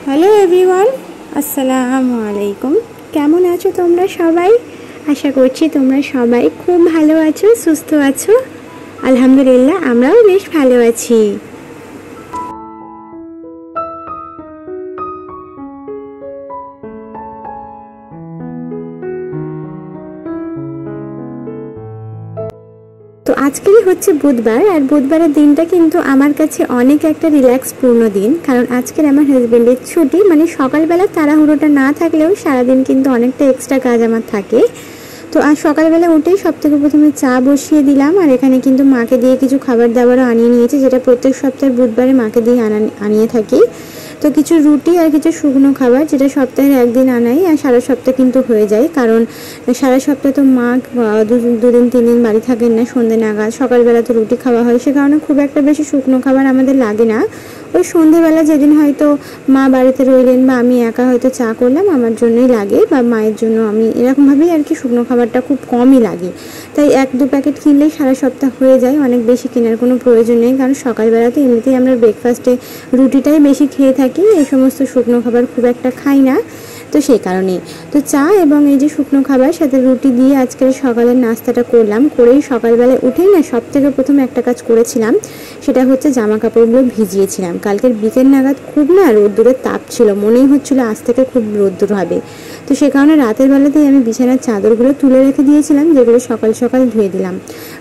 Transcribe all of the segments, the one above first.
Hello everyone, আসসালামু আলাইকুম। কেমন আছো তোমরা সবাই? আশা করছি তোমরা সবাই খুব ভালো আছো, সুস্থ আছো। আলহামদুলিল্লাহ, আমরাও বেশ ভালো আছি। তো আজকেরই হচ্ছে বুধবার, আর বুধবারের দিনটা কিন্তু আমার কাছে অনেক একটা রিল্যাক্সপূর্ণ দিন, কারণ আজকের আমার হাজব্যান্ডের ছুটি। মানে সকালবেলা তাড়াহুড়োটা না থাকলেও সারাদিন কিন্তু অনেকটা এক্সট্রা কাজ আমার থাকে। তো আজ সকালবেলা উঠেই সব থেকে প্রথমে চা বসিয়ে দিলাম, আর এখানে কিন্তু মাকে দিয়ে কিছু খাবার দাবারও আনিয়ে নিয়েছি, যেটা প্রত্যেক সপ্তাহে বুধবারে মাকে দিয়ে আনিয়ে থাকি। তো কিছু রুটি আর কিছু শুকনো খাবার, যেটা সপ্তাহের একদিন আনাই, আর সারা সপ্তাহ কিন্তু হয়ে যায়, কারণ সারা সপ্তাহে তো মা দুদিন 3 দিন বাড়ি থাকেন না। সন্ধ্যে নাগাদ সকালবেলা তো রুটি খাওয়া হয়, সে কারণে খুব একটা বেশি শুকনো খাবার আমাদের লাগে না। ওই সন্ধ্যেবেলা যেদিন হয়তো মা বাড়িতে রইলেন বা আমি একা হয়তো চা করলাম, আমার জন্যই লাগে, বা মায়ের জন্য আমি এরকমভাবেই আর কি শুকনো খাবারটা খুব কমই লাগে। তাই 1-2 প্যাকেট কিনলেই সারা সপ্তাহ হয়ে যায়, অনেক বেশি কেনার কোনো প্রয়োজন নেই, কারণ সকালবেলাতে এমনিতেই আমরা ব্রেকফাস্টে রুটিটাই বেশি খেয়ে থাকি, এই সমস্ত শুকনো খাবার খুব একটা খাই না। তো সেই কারণে তো চা এবং এই যে শুকনো খাবার সাথে রুটি দিয়ে আজকের সকালের নাস্তাটা করলাম। করেই সকালবেলায় উঠেই না সব থেকে প্রথমে একটা কাজ করেছিলাম, সেটা হচ্ছে জামা কাপড়গুলো ভিজিয়েছিলাম। কালকের বিকেল নাগাদ খুব না রোদ্দুরের তাপ ছিল, মনেই হচ্ছিল আজ থেকে খুব রোদ্দুর হবে। তো সে কারণে রাতের বেলাতেই আমি বিছানার চাদরগুলো তুলে রেখে দিয়েছিলাম, যেগুলো সকাল সকাল ধুয়ে দিলাম।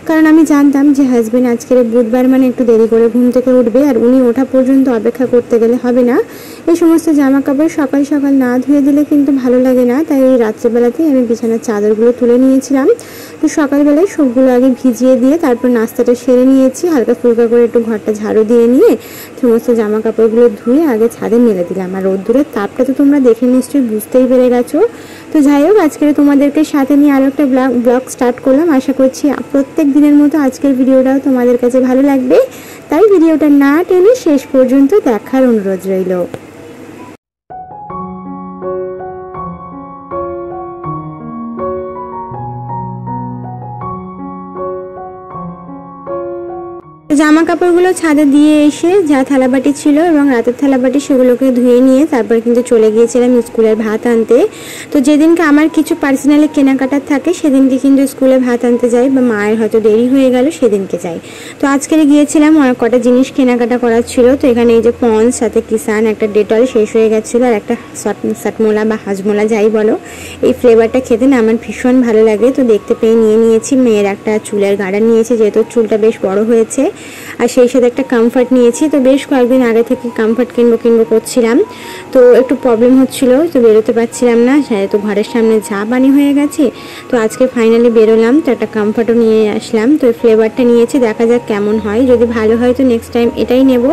কারণ আমি জানতাম যে হাজব্যান্ড আজকের বুধবার মানে একটু দেরি করে ঘুম থেকে উঠবে, আর উনি ওঠা পর্যন্ত অপেক্ষা করতে গেলে হবে না। এই সমস্ত জামা কাপড় সকাল সকাল না ধুয়ে দিলে কিন্তু ভালো লাগে না, তাই এই রাত্রেবেলাতেই আমি বিছানার চাদরগুলো তুলে নিয়েছিলাম। তো সকালবেলায় সবগুলো আগে ভিজিয়ে দিয়ে তারপর নাস্তাটা সেরে নিয়েছি, হালকা ফুলকা করে একটু ঘরটা ঝাড়ু দিয়ে নিয়ে সমস্ত জামা কাপড়গুলো ধুয়ে আগে ছাদে মেলে দিলাম। আর রোদ্দুরের তাপটা তো তোমরা দেখে নিশ্চয়ই বুঝতেই পেরে গেছো। তো যাই হোক, আজকে তোমাদেরকে সাথে নিয়ে আরও একটা ব্লগ স্টার্ট করলাম। আশা করছি প্রত্যেক দিনের মতো আজকের ভিডিওটাও তোমাদের কাছে ভালো লাগবে, তাই ভিডিওটা না টেনে শেষ পর্যন্ত দেখার অনুরোধ রইল। জামা কাপড়গুলো ছাদে দিয়ে এসে যা থালাবাটি ছিল এবং রাতের থালাবাটি সেগুলোকে ধুয়ে নিয়ে তারপর কিন্তু চলে গিয়েছিলাম স্কুলের ভাত আনতে। তো যেদিনকে আমার কিছু পার্সোনালি কেনাকাটার থাকে সেদিনকে কিন্তু স্কুলে ভাত আনতে যাই, বা মায়ের হয়তো দেরি হয়ে গেল সেদিনকে যাই। তো আজকে গিয়েছিলাম, অনেক কটা জিনিস কেনাকাটা করার ছিল। তো এখানে এই যে পন্স, সাথে কিষান, একটা ডেটল শেষ হয়ে গেছিলো, আর একটা সটমোলা বা হাজমোলা যাই বলো, এই ফ্লেভারটা খেতে না আমার ভীষণ ভালো লাগে। তো দেখতে পেয়ে নিয়ে নিয়েছি। মেয়ের একটা চুলের গার্ডার নিয়েছি, যেহেতু চুলটা বেশ বড় হয়েছে, আর সেই সাথে একটা কমফর্ট নিয়েছি। তো বেশ কয়েকদিন আগে থেকে কমফর্ট কিনবো করছিলাম, তো একটু প্রবলেম হচ্ছিল, তো বেরোতে পারছিলাম না, তো ঘরের সামনে যা পানি হয়ে গেছে। তো আজকে ফাইনালি বেরোলাম, তো একটা কমফর্টও নিয়ে আসলাম। তো ফ্লেভারটা নিয়েছি, দেখা যাক কেমন হয়। যদি ভালো হয় তো নেক্সট টাইম এটাই নেব,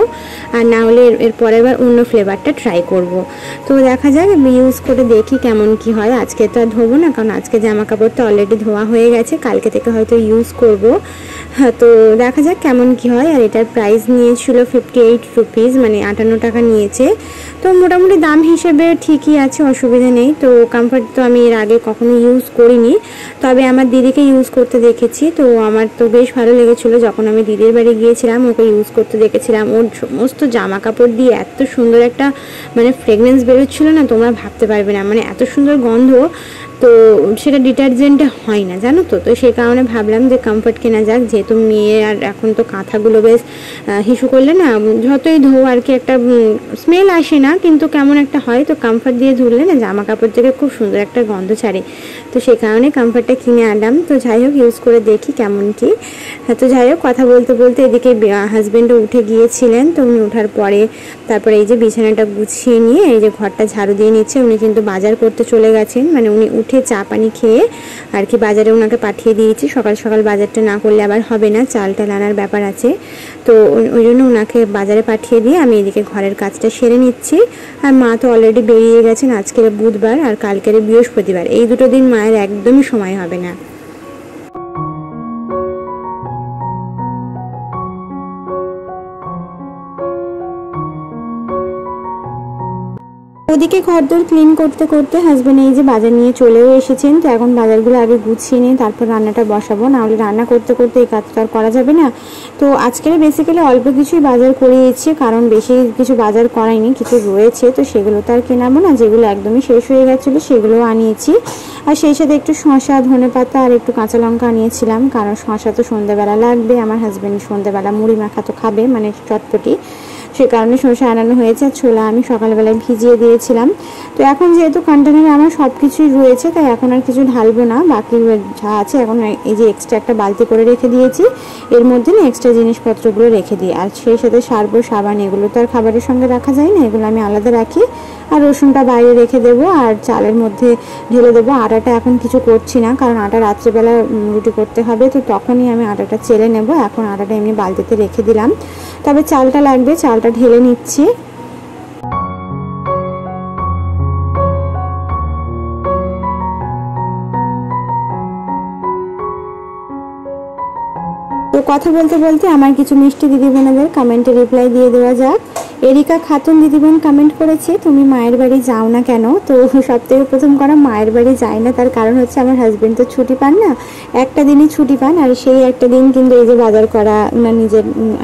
আর না হলে এর পরের বার অন্য ফ্লেভারটা ট্রাই করব। তো দেখা যাক, ইউজ করে দেখি কেমন কি হয়। আজকে তো আর ধোবো না, কারণ আজকে জামা কাপড়টা অলরেডি ধোয়া হয়ে গেছে, কালকে থেকে হয়তো ইউজ করব। হ্যাঁ, তো দেখা যাক কেমন কি হয়। আর এটার প্রাইস নিয়েছিল 58 রুপিস, মানে 58 টাকা নিয়েছে। তো মোটামুটি দাম হিসেবে ঠিকই আছে, অসুবিধা নেই। তো কমফর্ট তো আমি এর আগে কখনো ইউজ করিনি, তবে আমার দিদিকে ইউজ করতে দেখেছি। তো আমার তো বেশ ভালো লেগেছিলো, যখন আমি দিদির বাড়ি গিয়েছিলাম ওকে ইউজ করতে দেখেছিলাম। ওর সমস্ত জামা কাপড় দিয়ে এত সুন্দর একটা মানে ফ্রেগনেন্স বেরোচ্ছিলো না, তোমরা ভাবতে পারবে না, মানে এত সুন্দর গন্ধ। তো সেটা ডিটারজেন্টে হয় না, জানো তো। তো সেই কারণে ভাবলাম যে কমফর্ট কেনা যাক, যেহেতু মেয়ে, আর এখন তো কাঁথাগুলো বেশ হিসু করলে না যতই ধো আর কি একটা স্মেল আসে না, কিন্তু কেমন একটা হয়। তো কমফর্ট দিয়ে ধুলে না জামা কাপড় থেকে খুব সুন্দর একটা গন্ধ ছাড়ে, তো সেই কারণে কমফর্টটা কিনে আনলাম। তো যাই হোক, ইউজ করে দেখি কেমন কি। তো যাই হোক, কথা বলতে বলতে এদিকে হাজব্যান্ডও উঠে গিয়েছিলেন। তো উনি ওঠার পরে তারপরে এই যে বিছানাটা গুছিয়ে নিয়ে এই যে ঘরটা ঝাড়ু দিয়ে নিচ্ছে। উনি কিন্তু বাজার করতে চলে গেছেন, মানে উনি উঠে চা পানি খেয়ে আর কি বাজারে ওনাকে পাঠিয়ে দিয়েছি। সকাল সকাল বাজারটা না করলে আবার হবে না, চালটা আনার ব্যাপার আছে। তো ওই জন্য ওনাকে বাজারে পাঠিয়ে দিয়ে আমি এদিকে ঘরের কাজটা সেরে নিচ্ছি। আর মা তো অলরেডি বেরিয়ে গেছেন, আজকের বুধবার আর কালকের বৃহস্পতিবার, এই দুটো দিন মায়ের একদমই সময় হবে না। ওদিকে ঘরদোর ক্লিন করতে করতে হাজব্যান্ড এই যে বাজার নিয়ে চলেও এসেছেন। তো এখন বাজারগুলো আগে গুছিয়ে নিয়ে তারপর রান্নাটা বসাবো, নাহলে রান্না করতে করতে এই কাজটা আর করা যাবে না। তো আজকের বেসিক্যালি অল্প কিছুই বাজার করিয়েছি, কারণ বেশি কিছু বাজার করাইনি, কিছু রয়েছে তো সেগুলো তো আর কেনাবো না, যেগুলো একদমই শেষ হয়ে গেছিলো সেগুলোও আনিয়েছি। আর সেই সাথে একটু শসা, ধনেপাতা আর একটু কাঁচা লঙ্কা আনিয়েছিলাম, কারণ শসা তো সন্ধ্যাবেলা লাগবে, আমার হাজব্যান্ড সন্ধ্যাবেলা মুড়ি মাখা তো খাবে, মানে চটপটি, সে কারণে শসা আনানো হয়েছে। আর ছোলা আমি সকালবেলায় ভিজিয়ে দিয়েছিলাম। তো এখন যেহেতু কন্টেনারে আমার সব কিছুই রয়েছে, তাই এখন আর কিছু ঢালবো না, বাকি যা আছে এখন এই যে এক্সট্রা একটা বালতি করে রেখে দিয়েছি, এর মধ্যে না এক্সট্রা জিনিসপত্রগুলো রেখে দিই। আর সেই সাথে সার্ফ, সাবান এগুলো তো আর খাবারের সঙ্গে রাখা যায় না, এগুলো আমি আলাদা রাখি। আর রসুনটা বাইরে রেখে দেবো আর চালের মধ্যে ঢেলে দেবো। আটাটা এখন কিছু করছি না, কারণ আটা রাত্রেবেলা রুটি করতে হবে, তো তখনই আমি আটাটা চেলে নেব। এখন আটাটা এমনি বালতিতে রেখে দিলাম, তবে চালটা লাগবে, চালটা ঢেলে নিচ্ছি। তো কথা বলতে বলতে আমার কিছু মিষ্টি দিদি বোনেদের কমেন্টে রিপ্লাই দিয়ে দেওয়া যাক। এরিকা খাতুন দিদিবোন কমেন্ট করেছে, তুমি মায়ের বাড়ি যাও না কেন? তো সব থেকে প্রথম করা, মায়ের বাড়ি যাই না, তার কারণ হচ্ছে আমার হাজব্যান্ড তো ছুটি পান না, একটা দিনই ছুটি পান। আর সেই একটা দিন কিন্তু এই যে বাজার করা, ওনার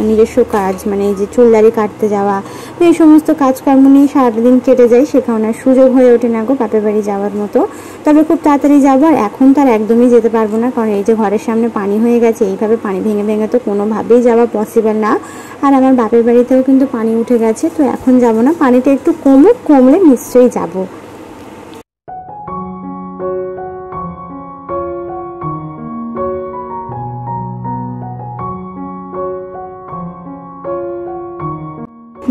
নিজস্ব কাজ, মানে এই যে চুলদারি কাটতে যাওয়া, তো এই সমস্ত কাজকর্ম নিয়ে সারাটা দিন কেটে যায়, সেখানে ওনার সুযোগ হয়ে ওঠে না গো বাপের বাড়ি যাওয়ার মতো। তবে খুব তাড়াতাড়ি যাবো, আর এখন তার একদমই যেতে পারবো না, কারণ এই যে ঘরের সামনে পানি হয়ে গেছে, এইভাবে পানি ভেঙে ভেঙে তো কোনোভাবেই যাওয়া পসিবল না। আর আমার বাপের বাড়িতেও কিন্তু পানি উঠে গেছে, তো এখন যাব না, পানিটা একটু কমলে নিশ্চয়ই যাব।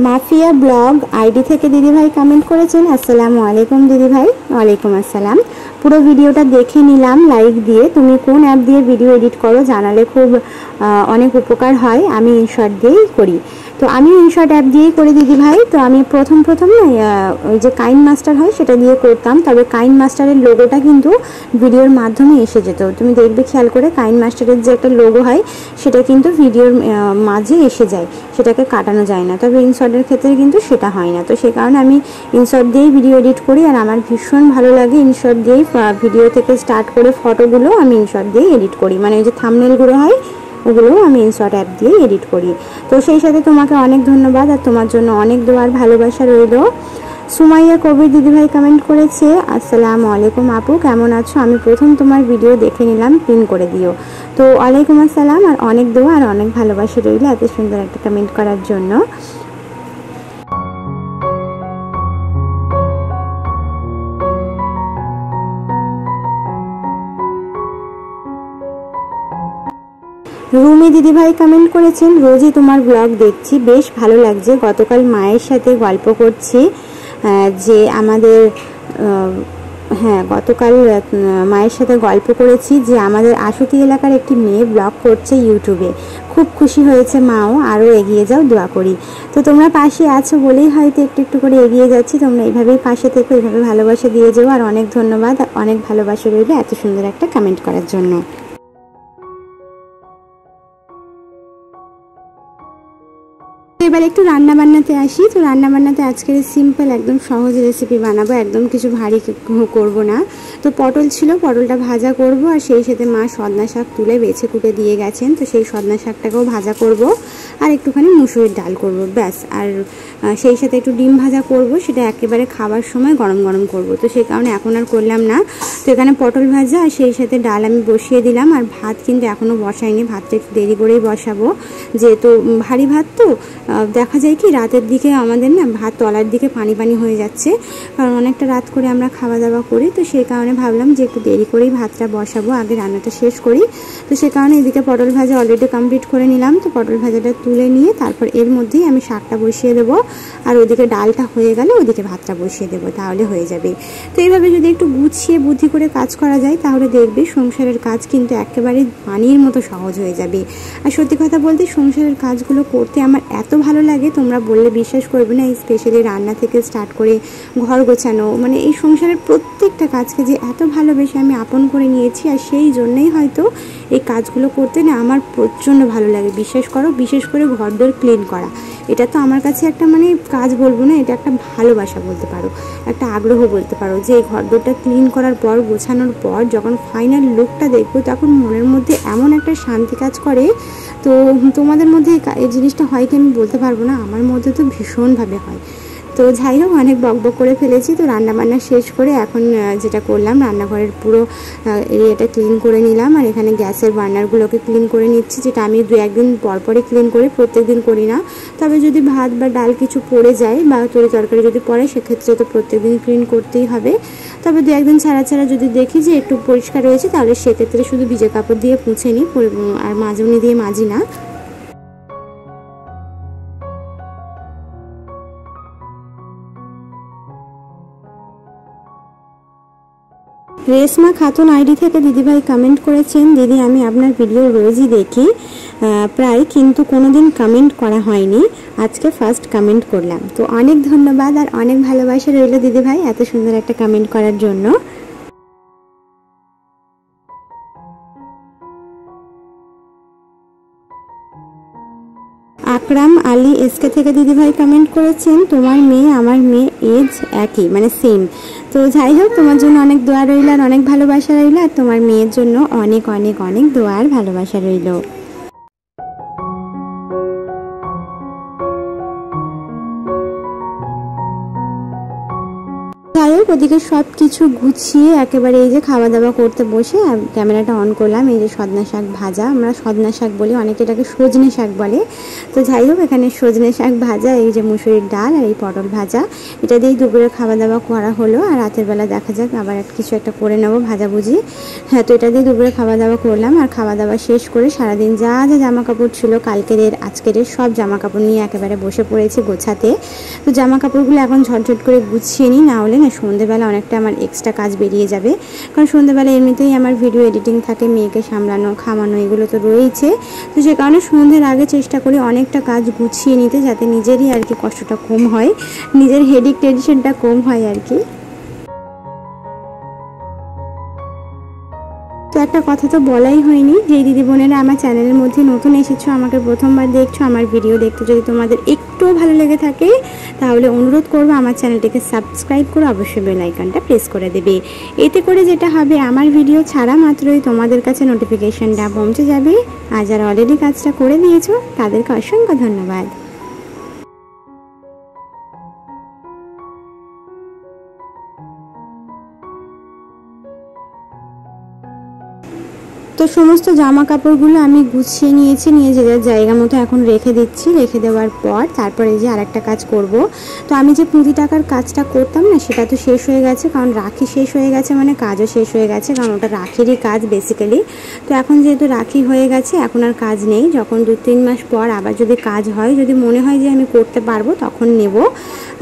মাফিয়া ব্লগ আইডি থেকে দিদিভাই কমেন্ট করেছেন, আসসালামু আলাইকুম দিদিভাই। ওয়ালাইকুম আসসালাম। পুরো ভিডিওটা দেখে নিলাম লাইক দিয়ে। তুমি কোন অ্যাপ দিয়ে ভিডিও এডিট করো জানালে খুব অনেক উপকার হয়, আমি ইনশর্ট দিয়েই করি। তো আমি ইনশর্ট অ্যাপ দিয়েই করি দিদিভাই। তো আমি প্রথম না ওই যে কাইন মাস্টার হয় সেটা দিয়ে করতাম, তবে কাইন মাস্টারের লোগোটা কিন্তু ভিডিওর মাধ্যমে এসে যেত। তুমি দেখবে খেয়াল করে, কাইন মাস্টারের যে একটা লোগো হয় সেটা কিন্তু ভিডিওর মাঝে এসে যায়, সেটাকে কাটানো যায় না। তবে ইনশর্টের ক্ষেত্রে কিন্তু সেটা হয় না, তো সে কারণে আমি ইনশর্ট দিয়েই ভিডিও এডিট করি। আর আমার ভীষণ ভালো লাগে ইনশর্ট দিয়েই ভিডিও থেকে স্টার্ট করে ফটোগুলো আমি ইনশর্ট দিয়েই এডিট করি, মানে ওই যে থাম্বনেলগুলো হয় ওগুলোও আমি ইনশর্ট অ্যাপ দিয়ে এডিট করি। তো সেই সাথে তোমাকে অনেক ধন্যবাদ, আর তোমার জন্য অনেক দোয়ার ভালোবাসা রইল। সুমাইয়া কবির দিদিভাই কমেন্ট করেছে, আসসালামু আলাইকুম আপু, কেমন আছো? আমি প্রথম তোমার ভিডিও দেখে নিলাম, পিন করে দিও। তো ওয়ালাইকুম আসসালাম, আর অনেক দোয়া আর অনেক ভালোবাসা রইল এত সুন্দর একটা কমেন্ট করার জন্য। রুমি দিদিভাই কমেন্ট করেছেন, রোজই তোমার ব্লগ দেখছি, বেশ ভালো লাগছে। গতকাল মায়ের সাথে গল্প করছি যে আমাদের গতকাল মায়ের সাথে গল্প করেছি যে আমাদের আশুতি এলাকার একটি মেয়ে ব্লগ করছে ইউটিউবে, খুব খুশি হয়েছে মাও, আরও এগিয়ে যাও, দোয়া করি। তো তোমরা পাশে আছো বলেই হয়তো একটু একটু করে এগিয়ে যাচ্ছি, তোমরা এইভাবেই পাশে থেকো, এইভাবে ভালোবাসা দিয়ে যাও। আর অনেক ধন্যবাদ, অনেক ভালোবাসা রইলে এত সুন্দর একটা কমেন্ট করার জন্য। এবার একটু রান্না বান্নাতে আসি। তো রান্না বান্নাতে আজকের সিম্পল একদম সহজ রেসিপি বানাবো, একদম কিছু ভারী করব না। তো পটল ছিল, পটলটা ভাজা করব, আর সেই সাথে মা সজনা শাক তুলে বেছে কুটে দিয়ে গেছেন, তো সেই সজনা শাকটাকেও ভাজা করব, আর একটুখানি মুসুরির ডাল করব, ব্যাস। আর সেই সাথে একটু ডিম ভাজা করব, সেটা একেবারে খাবার সময় গরম গরম করব, তো সেই কারণে এখন আর করলাম না। তো এখানে পটল ভাজা আর সেই সাথে ডাল আমি বসিয়ে দিলাম। আর ভাত কিন্তু এখনও বসাইনি, ভাতটা একটু দেরি করেই বসাবো, যেহেতু ভারী ভাত। তো দেখা যায় কি রাতের দিকে আমাদের না ভাত তলার দিকে পানি পানি হয়ে যাচ্ছে, কারণ অনেকটা রাত করে আমরা খাওয়া দাওয়া করি, তো সেই কারণে ভাবলাম যে একটু দেরি করেই ভাতটা বসাবো, আগে রান্নাটা শেষ করি। তো সে কারণে এদিকে পটল ভাজা অলরেডি কমপ্লিট করে নিলাম। তো পটল ভাজাটা তুলে নিয়ে তারপর এর মধ্যেই আমি শাকটা বসিয়ে দেবো, আর ওদিকে ডালটা হয়ে গেলে ওদিকে ভাতটা বসিয়ে দেবো, তাহলে হয়ে যাবে। তো এইভাবে যদি একটু গুছিয়ে বুদ্ধি করে কাজ করা যায়, তাহলে দেখবে সংসারের কাজ কিন্তু একেবারে পানির মতো সহজ হয়ে যাবে। আর সত্যি কথা বলতে সংসারের কাজগুলো করতে আমার এত ভালো লাগে তোমরা বললে বিশ্বাস করবে না। এই স্পেশালি রান্না থেকে স্টার্ট করে ঘর গোছানো, মানে এই সংসারের প্রত্যেকটা কাজকে যে এত ভালোবেসে আমি আপন করে নিয়েছি, আর সেই জন্যই হয়তো এই কাজগুলো করতে না আমার প্রচণ্ড ভালো লাগে। বিশ্বাস করো, বিশেষ করে ঘরদোর ক্লিন করা, এটা তো আমার কাছে একটা মানে কাজ বলবো না, এটা একটা ভালোবাসা বলতে পারো, একটা আগ্রহ বলতে পারো। যে এই ঘরদোরটা ক্লিন করার পর, গোছানোর পর যখন ফাইনাল লুকটা দেখবো তখন মনের মধ্যে এমন একটা শান্তি কাজ করে। তো তোমাদের মধ্যে এই জিনিসটা হয় কি আমি বলতে পারবো না, আমার মধ্যে তো ভীষণভাবে হয়। তো যাই হোক, অনেক বকবক করে ফেলেছি। তো রান্নাবান্না শেষ করে এখন যেটা করলাম, রান্নাঘরের পুরো এরিয়াটা ক্লিন করে নিলাম, আর এখানে গ্যাসের বার্নারগুলোকে ক্লিন করে নিচ্ছি, যেটা আমি 2-1 দিন পরপরই ক্লিন করি, প্রত্যেক দিন করি না। তবে যদি ভাত বা ডাল কিছু পড়ে যায় বা তরকারি যদি পড়ে, সেক্ষেত্রে তো প্রত্যেক দিন ক্লিন করতেই হবে। তবে 2-1 দিন ছাড়া ছাড়া যদি দেখি যে একটু পরিষ্কার রয়েছে, তাহলে সেক্ষেত্রে শুধু ভিজে কাপড় দিয়ে মুছে নিই, আর মাজুনি দিয়ে মাজি না। রেশমা খাতুন আইডি থেকে দিদিভাই কমেন্ট করেছেন, দিদি আমি আপনার ভিডিও রোজই দেখি প্রায়, কিন্তু কোনোদিন কমেন্ট করা হয়নি, আজকে ফার্স্ট কমেন্ট করলাম। তো অনেক ধন্যবাদ আর অনেক ভালোবাসা রইল দিদিভাই এত সুন্দর একটা কমেন্ট করার জন্য। আকরাম আলী এসকে থেকে দিদিভাই কমেন্ট করেছেন, তোমার মেয়ে আমার মেয়ে এজ একই, মানে সেম। তো যাই হোক, তোমার জন্য অনেক দোয়া রইল আর অনেক ভালোবাসা রইল, আর তোমার মেয়ের জন্য অনেক অনেক অনেক দোয়া আর ভালোবাসা রইল। যাই হোক, ওদিকে সব কিছু গুছিয়ে একেবারে এই যে খাওয়া দাওয়া করতে বসে ক্যামেরাটা অন করলাম। এই যে সজনা শাক ভাজা, আমরা সজনা শাক বলি, অনেকে এটাকে সজনে শাক বলে। তো যাই হোক, এখানে সজনে শাক ভাজা, এই যে মুসুরির ডাল আর এই পটল ভাজা, এটা দিয়েই দুপুরে খাওয়া দাওয়া করা হলো। আর রাতের বেলা দেখা যাক আবার কিছু একটা করে নেবো ভাজাভুজি। হ্যাঁ, তো এটা দিয়ে দুপুরে খাওয়া দাওয়া করলাম। আর খাওয়া দাওয়া শেষ করে সারাদিন যা যা জামা কাপড় ছিল কালকের আজকের সব জামা কাপড় নিয়ে একেবারে বসে পড়েছি গোছাতে। তো জামা কাপড়গুলো এখন ঝটঝট করে গুছিয়ে নিই, না হলে না সন্ধ্যেবেলা অনেকটা আমার এক্সট্রা কাজ বেরিয়ে যাবে। কারণ সন্ধ্যেবেলা এমনিতেই আমার ভিডিও এডিটিং থাকে, মেয়েকে সামলানো, খাওয়ানো, এগুলো তো রয়েছে। তো সে কারণে সন্ধ্যের আগে চেষ্টা করি অনেকটা কাজ গুছিয়ে নিতে, যাতে নিজেরই আর কি কষ্টটা কম হয়, নিজের হেডেক টেনশনটা কম হয় আর কি। তো একটা কথা তো বলাই হয়নি, যে দিদি বোনেরা আমার চ্যানেলের মধ্যে নতুন এসেছো, আমাকে প্রথমবার দেখছো, আমার ভিডিও দেখতে যদি তোমাদের একটুও ভালো লেগে থাকে, তাহলে অনুরোধ করবো আমার চ্যানেলটিকে সাবস্ক্রাইব করে অবশ্যই বেল আইকনটা প্রেস করে দেবে। এতে করে যেটা হবে, আমার ভিডিও ছাড়া মাত্রই তোমাদের কাছে নোটিফিকেশনটা পৌঁছে যাবে। আর যারা অলরেডি কাজটা করে দিয়েছো তাদেরকে অসংখ্য ধন্যবাদ। তো সমস্ত জামা কাপড়গুলো আমি গুছিয়ে নিয়েছি, নিয়ে যে যার জায়গা মতো এখন রেখে দিচ্ছি। রেখে দেওয়ার পর তারপরে যে আরেকটা কাজ করব। তো আমি যে পুঁতি টাকার কাজটা করতাম না, সেটা তো শেষ হয়ে গেছে, কারণ রাখি শেষ হয়ে গেছে, মানে কাজও শেষ হয়ে গেছে, কারণ ওটা রাখিরই কাজ বেসিক্যালি। তো এখন যেহেতু রাখি হয়ে গেছে, এখন আর কাজ নেই। যখন 2-3 মাস পর আবার যদি কাজ হয়, যদি মনে হয় যে আমি করতে পারবো, তখন নেব।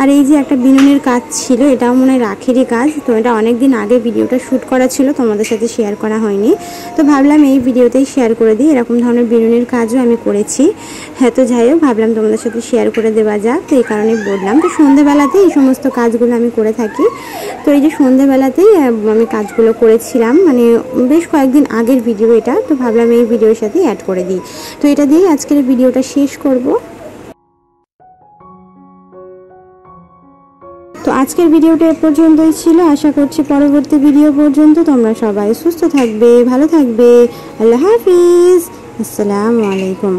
আর এই যে একটা বিনুনির কাজ ছিল, এটাও মনে হয় রাখিরই কাজ। তো এটা অনেক দিন আগে ভিডিওটা শ্যুট করা ছিল, তোমাদের সাথে শেয়ার করা হয়নি, তো ভাবলাম এই ভিডিওতেই শেয়ার করে দিই। এরকম ধরনের বিনুনির কাজও আমি করেছি। হ্যাঁ, তো যাই হোক, ভাবলাম তোমাদের সাথে শেয়ার করে দেওয়া যাক, তো এই কারণে বললাম। তো সন্ধ্যেবেলাতেই এই সমস্ত কাজগুলো আমি করে থাকি। তো এই যে সন্ধ্যেবেলাতেই আমি কাজগুলো করেছিলাম, মানে বেশ কয়েকদিন আগের ভিডিও এটা, তো ভাবলাম এই ভিডিওর সাথে অ্যাড করে দিই। তো এটা দিয়ে আজকের ভিডিওটা শেষ করব। তো আজকের ভিডিওটা এ পর্যন্তই ছিল। আশা করছি পরবর্তী ভিডিও পর্যন্ত তোমরা সবাই সুস্থ থাকবে, ভালো থাকবে। আল্লাহ হাফিজ, আসসালামু আলাইকুম।